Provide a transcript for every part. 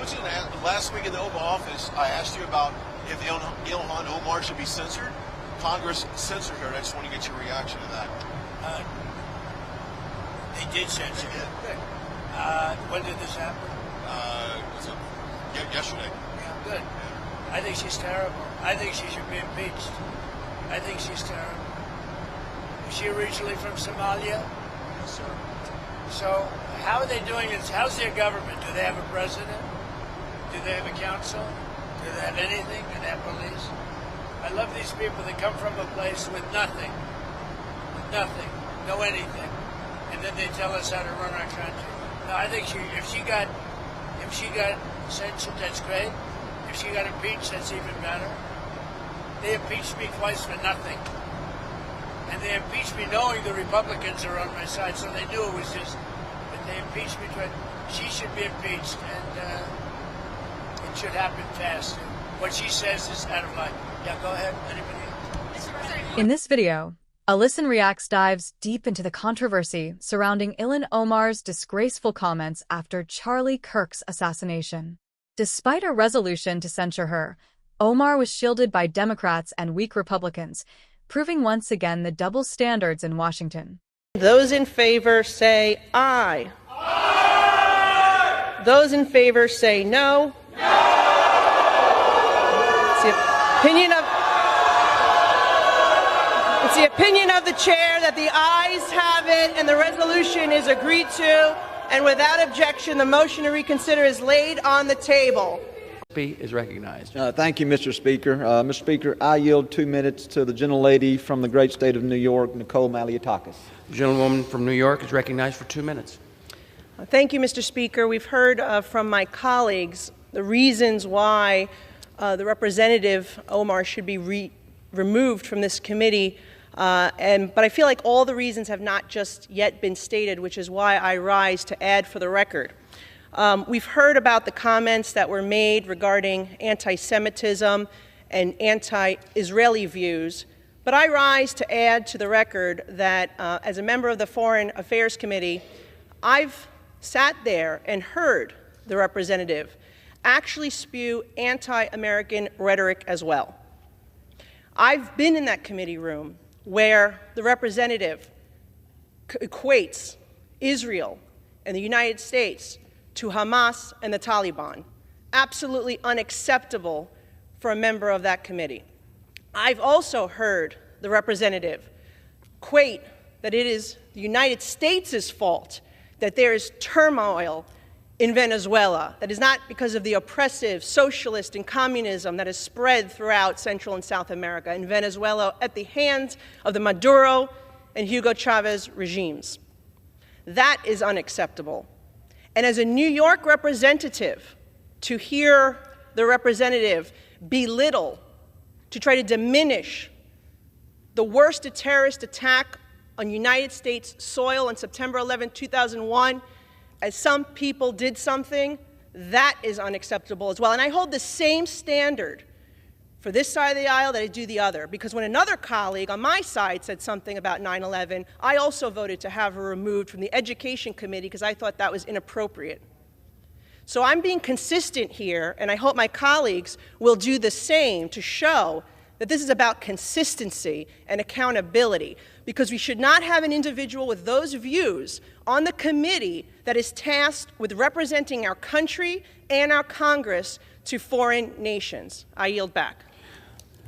was going to ask, last week in the Oval Office, I asked you about if Ilhan Omar should be censored. Congress censored her, and I just want to get your reaction to that. They did censor her. Good. When did this happen? Yesterday. Yeah, good. I think she's terrible. I think she should be impeached. I think she's terrible. Is she originally from Somalia? Yes, sir. So how are they doing this? How's their government? Do they have a president? Do they have a council? Do they have anything? Do they have police? I love these people that come from a place with nothing, no anything, and then they tell us how to run our country. No, I think if she got censored, that's great. If she got impeached, that's even better. They impeached me twice for nothing. And they impeached me knowing the Republicans are on my side, so they knew it was just, but they impeached me twice. She should be impeached, and it should happen fast. What she says is out of line. Yeah, go ahead. Anybody else? In this video, Alyson Reacts dives deep into the controversy surrounding Ilhan Omar's disgraceful comments after Charlie Kirk's assassination. Despite a resolution to censure her, Omar was shielded by Democrats and weak Republicans, proving once again the double standards in Washington. Those in favor say aye. Aye. Those in favor say no. No. It's the opinion of the chair that the ayes have it and the resolution is agreed to, and without objection, the motion to reconsider is laid on the table. Is recognized. Thank you, Mr. Speaker. Mr. Speaker, I yield 2 minutes to the gentlelady from the great state of New York, Nicole Malliotakis. The gentlewoman from New York is recognized for 2 minutes. Thank you, Mr. Speaker. We've heard from my colleagues the reasons why the Representative Omar should be removed from this committee, but I feel like all the reasons have not just yet been stated, which is why I rise to add for the record. We've heard about the comments that were made regarding anti-Semitism and anti-Israeli views, but I rise to add to the record that as a member of the Foreign Affairs Committee, I've sat there and heard the representative actually spew anti-American rhetoric as well. I've been in that committee room where the representative equates Israel and the United States to Hamas and the Taliban. Absolutely unacceptable for a member of that committee. I've also heard the representative equate that it is the United States' fault that there is turmoil in Venezuela, that is not because of the oppressive socialist and communism that has spread throughout Central and South America and Venezuela at the hands of the Maduro and Hugo Chavez regimes. That is unacceptable. And as a New York representative, to hear the representative belittle, to try to diminish the worst terrorist attack on United States soil on September 11, 2001, as some people did something, that is unacceptable as well. And I hold the same standard for this side of the aisle that I do the other, because when another colleague on my side said something about 9/11, I also voted to have her removed from the Education Committee because I thought that was inappropriate. So I'm being consistent here, and I hope my colleagues will do the same to show that this is about consistency and accountability, because we should not have an individual with those views on the committee that is tasked with representing our country and our Congress to foreign nations. I yield back.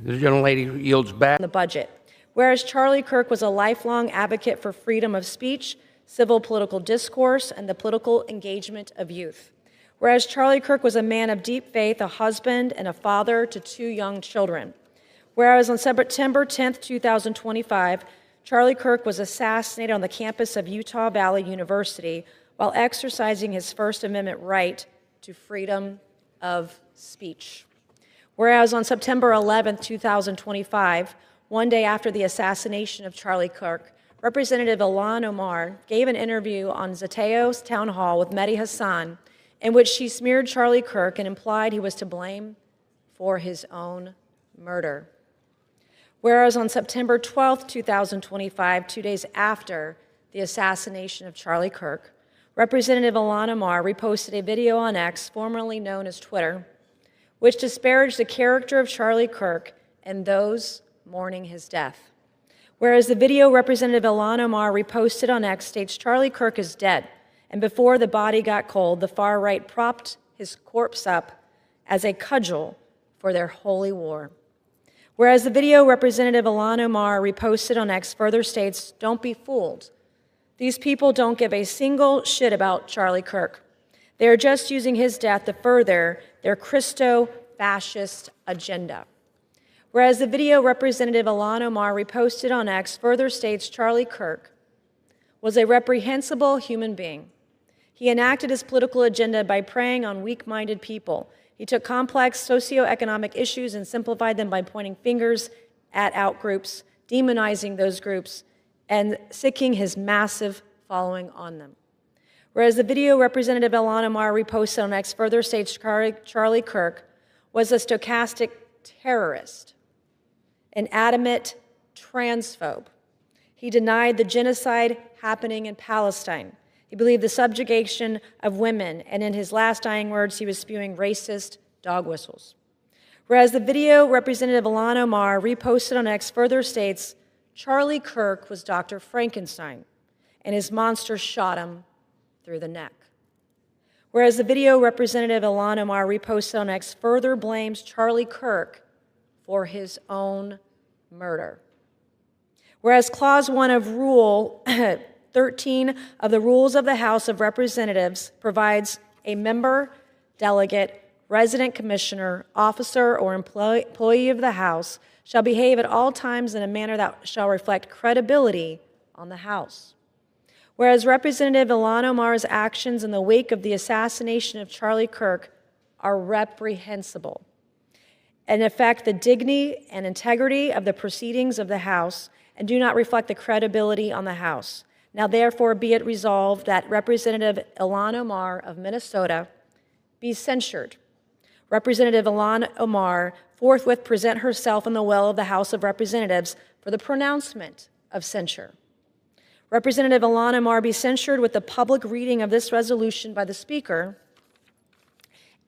The gentlelady yields back. The budget. Whereas Charlie Kirk was a lifelong advocate for freedom of speech, civil political discourse, and the political engagement of youth. Whereas Charlie Kirk was a man of deep faith, a husband, and a father to 2 young children. Whereas on September 10, 2025, Charlie Kirk was assassinated on the campus of Utah Valley University while exercising his First Amendment right to freedom of speech. Whereas on September 11, 2025, one day after the assassination of Charlie Kirk, Representative Ilhan Omar gave an interview on Zateo's town hall with Mehdi Hassan in which she smeared Charlie Kirk and implied he was to blame for his own murder. Whereas on September 12, 2025, 2 days after the assassination of Charlie Kirk, Representative Ilhan Omar reposted a video on X, formerly known as Twitter, which disparaged the character of Charlie Kirk and those mourning his death. Whereas the video Representative Ilhan Omar reposted on X states Charlie Kirk is dead, and before the body got cold, the far right propped his corpse up as a cudgel for their holy war. Whereas the video Representative Ilhan Omar reposted on X further states, don't be fooled. These people don't give a single shit about Charlie Kirk. They are just using his death to further their Christo-fascist agenda. Whereas the video Representative Ilhan Omar reposted on X further states Charlie Kirk was a reprehensible human being. He enacted his political agenda by preying on weak-minded people. He took complex socioeconomic issues and simplified them by pointing fingers at outgroups, demonizing those groups, and sicking his massive following on them. Whereas the video Representative Ilhan Omar reposted on X further states Charlie Kirk was a stochastic terrorist, an adamant transphobe. He denied the genocide happening in Palestine. He believed the subjugation of women, and in his last dying words, he was spewing racist dog whistles. Whereas the video Representative Ilhan Omar reposted on X further states, Charlie Kirk was Dr. Frankenstein, and his monster shot him through the neck. Whereas the video Representative Ilhan Omar reposted on X further blames Charlie Kirk for his own murder. Whereas Clause 1 of Rule 13 of the Rules of the House of Representatives provides a member, delegate, resident commissioner, officer, or employee of the House shall behave at all times in a manner that shall reflect credibility on the House. Whereas Representative Ilhan Omar's actions in the wake of the assassination of Charlie Kirk are reprehensible and affect the dignity and integrity of the proceedings of the House and do not reflect the credibility on the House. Now, therefore, be it resolved that Representative Ilhan Omar of Minnesota be censured. Representative Ilhan Omar forthwith present herself in the well of the House of Representatives for the pronouncement of censure. Representative Ilhan Omar be censured with the public reading of this resolution by the Speaker,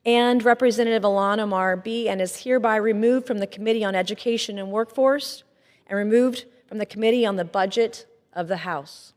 and Representative Ilhan Omar be and is hereby removed from the Committee on Education and Workforce and removed from the Committee on the Budget of the House.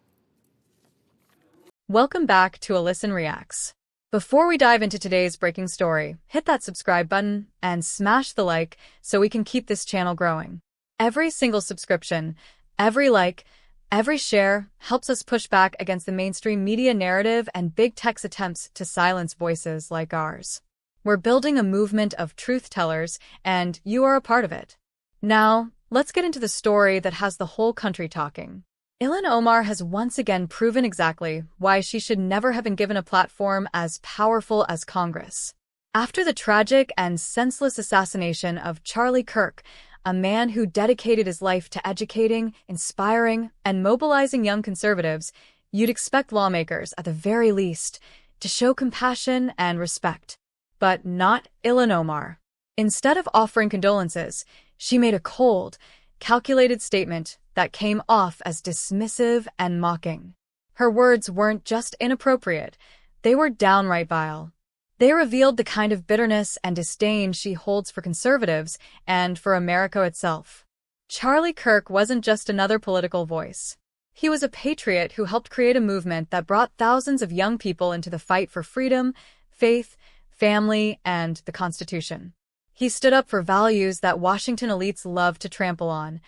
Welcome back to Alyson Reacts. Before we dive into today's breaking story, hit that subscribe button and smash the like so we can keep this channel growing. Every single subscription, every like, every share helps us push back against the mainstream media narrative and big tech's attempts to silence voices like ours. We're building a movement of truth tellers, and you are a part of it. Now, let's get into the story that has the whole country talking. Ilhan Omar has once again proven exactly why she should never have been given a platform as powerful as Congress. After the tragic and senseless assassination of Charlie Kirk, a man who dedicated his life to educating, inspiring, and mobilizing young conservatives, you'd expect lawmakers, at the very least, to show compassion and respect. But not Ilhan Omar. Instead of offering condolences, she made a cold, calculated statement that came off as dismissive and mocking. Her words weren't just inappropriate, they were downright vile. They revealed the kind of bitterness and disdain she holds for conservatives and for America itself. Charlie Kirk wasn't just another political voice. He was a patriot who helped create a movement that brought thousands of young people into the fight for freedom, faith, family, and the Constitution. He stood up for values that Washington elites love to trample on: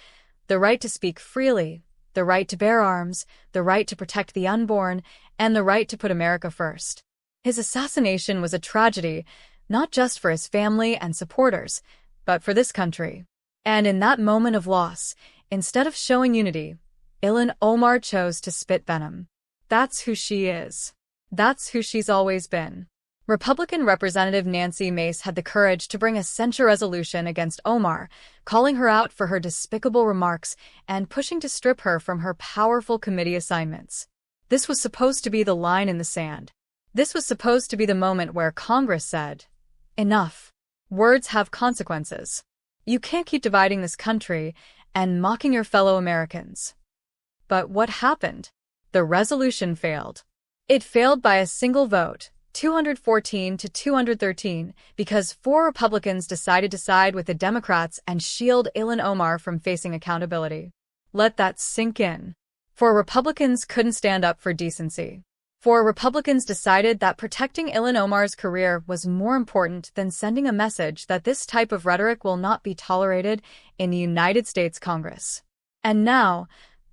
the right to speak freely, the right to bear arms, the right to protect the unborn, and the right to put America first. His assassination was a tragedy, not just for his family and supporters, but for this country. And in that moment of loss, instead of showing unity, Ilhan Omar chose to spit venom. That's who she is. That's who she's always been. Republican Representative Nancy Mace had the courage to bring a censure resolution against Omar, calling her out for her despicable remarks and pushing to strip her from her powerful committee assignments. This was supposed to be the line in the sand. This was supposed to be the moment where Congress said, "Enough. Words have consequences. You can't keep dividing this country and mocking your fellow Americans." But what happened? The resolution failed. It failed by a single vote, 214 to 213, because 4 Republicans decided to side with the Democrats and shield Ilhan Omar from facing accountability. Let that sink in. 4 Republicans couldn't stand up for decency. 4 Republicans decided that protecting Ilhan Omar's career was more important than sending a message that this type of rhetoric will not be tolerated in the United States Congress. And now,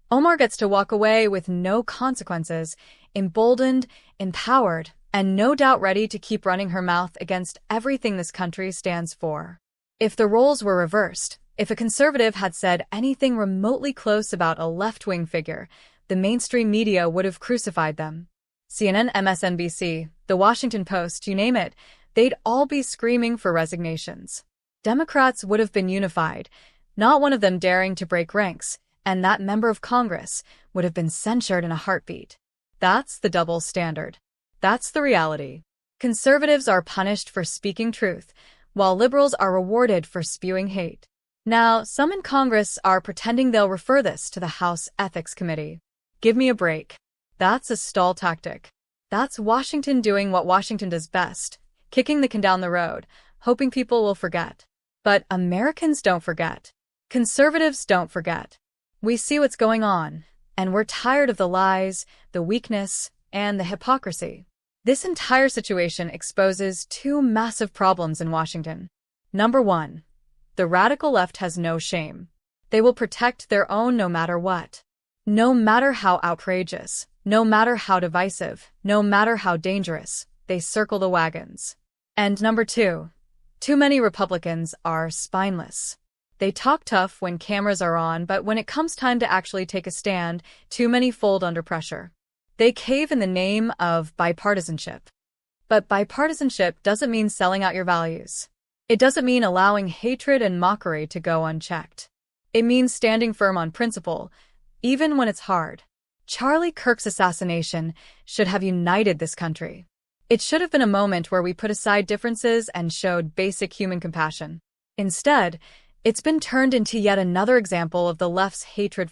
Omar gets to walk away with no consequences, emboldened, empowered, and no doubt ready to keep running her mouth against everything this country stands for. If the roles were reversed, if a conservative had said anything remotely close about a left-wing figure, the mainstream media would have crucified them. CNN, MSNBC, The Washington Post, you name it, they'd all be screaming for resignations. Democrats would have been unified, not one of them daring to break ranks, and that member of Congress would have been censured in a heartbeat. That's the double standard. That's the reality. Conservatives are punished for speaking truth, while liberals are rewarded for spewing hate. Now, some in Congress are pretending they'll refer this to the House Ethics Committee. Give me a break. That's a stall tactic. That's Washington doing what Washington does best, kicking the can down the road, hoping people will forget. But Americans don't forget. Conservatives don't forget. We see what's going on, and we're tired of the lies, the weakness, and the hypocrisy. This entire situation exposes 2 massive problems in Washington. Number 1, the radical left has no shame. They will protect their own no matter what. No matter how outrageous, no matter how divisive, no matter how dangerous, they circle the wagons. And number 2, too many Republicans are spineless. They talk tough when cameras are on, but when it comes time to actually take a stand, too many fold under pressure. They cave in the name of bipartisanship. But bipartisanship doesn't mean selling out your values. It doesn't mean allowing hatred and mockery to go unchecked. It means standing firm on principle, even when it's hard. Charlie Kirk's assassination should have united this country. It should have been a moment where we put aside differences and showed basic human compassion. Instead, it's been turned into yet another example of the left's hatred